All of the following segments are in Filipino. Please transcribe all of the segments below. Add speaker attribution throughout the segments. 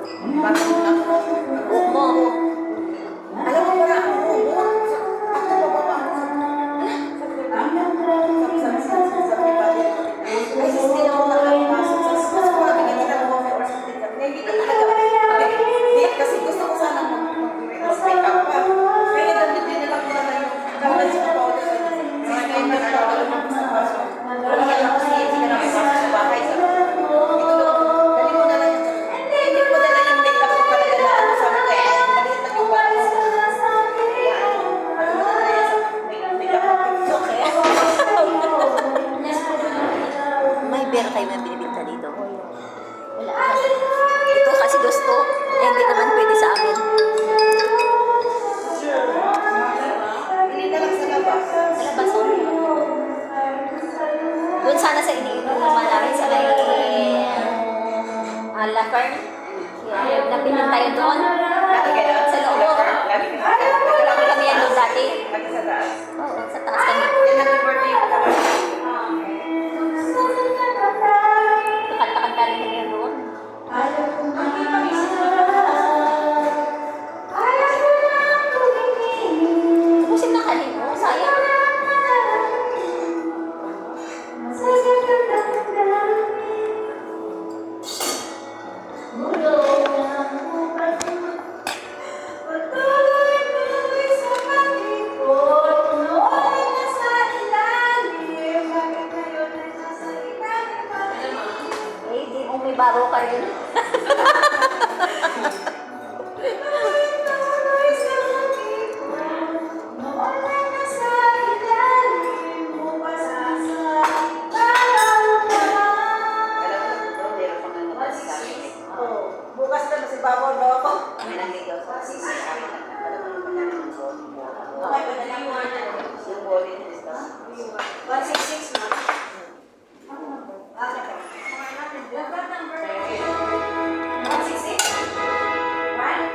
Speaker 1: Bakit na?
Speaker 2: Buhok mo.
Speaker 1: Alam mo para ang buhok. Ako bababa ako sa ay, hindi na ako nakapasok sa mas ko natin yung ginagawa or something kami. Hindi ka talaga. Kasi gusto ko sana mag-make up pa. Kaya damit din na lang ko naman yung kawalan sa powder. Kasi kayo na talaga mag sa paso. Wala ka lang kasi hindi ka nakapasok sa bahay. Dali mo na lang yung hindi ko dala yung make up ko talaga na ano sa mga kaya maliit lang yung bago. Kaya ano mo na yan sa make up ko.
Speaker 2: May beer kayo na binibinta dito. Wala. Ito kasi gusto. Eh, hindi naman pwede sa amin.
Speaker 1: Hindi na lang sa labas.
Speaker 2: Sa labas ko. Doon sana sa iniinom naman namin sa may Lafern. Napinong tayo doon.
Speaker 1: Lagi kayo?
Speaker 2: Sa loob.
Speaker 1: Lagi kayo?
Speaker 2: Lagi kami yan doon dati.
Speaker 1: Lagi sa taas?
Speaker 2: Oo, sa taas kami.
Speaker 1: Yan ang birthday ko talaga.
Speaker 2: Kanta-kanta rin kami doon. Tapusin na kanin mo. Sayang. Eh, di mo may baro ka rin.
Speaker 1: Bukas na kasi babaw daw ako.
Speaker 2: May nanligaw sa sisi.
Speaker 1: Okay, padala mo na.
Speaker 2: Yung wallet is the
Speaker 1: 166 na. Okay. 166?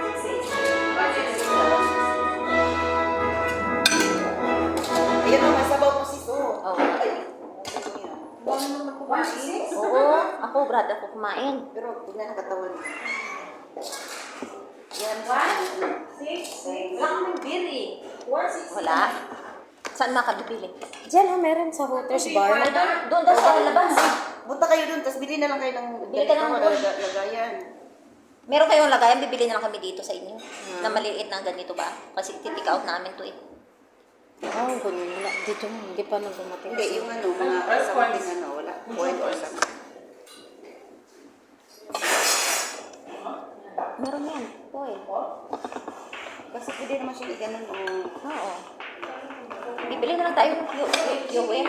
Speaker 1: 166. Ayun ang masabaw ko si So.
Speaker 2: Oh.
Speaker 1: Bawal naman kumain.
Speaker 2: Oo, ako, brad, ako kumain.
Speaker 1: Pero tignan ang katawan.
Speaker 2: Yan.
Speaker 1: 166.
Speaker 2: Wala kaming beer eh.
Speaker 1: 166.
Speaker 2: Wala. Saan makabibili?
Speaker 3: Diyan meron sa Hooters Bar.
Speaker 2: Ay, doon daw sa labas.
Speaker 1: Punta kayo dun, tapos bili na lang kayo ng
Speaker 2: Bili ka ng
Speaker 1: lagayan.
Speaker 2: Meron kayong lagayan, bibili na lang kami dito sa inyo. Na maliit na ganito ba? Kasi titik out namin to eh.
Speaker 3: Oh, ganun. Wala. Dito na. Hindi pa nang dumating.
Speaker 1: Hindi, yung ano, mga something ano, wala. Oil or something.
Speaker 2: Meron yan. Ito eh.
Speaker 1: Kasi pwede naman siya ganun o...
Speaker 2: Oo. Bibili na lang tayo ng QWM.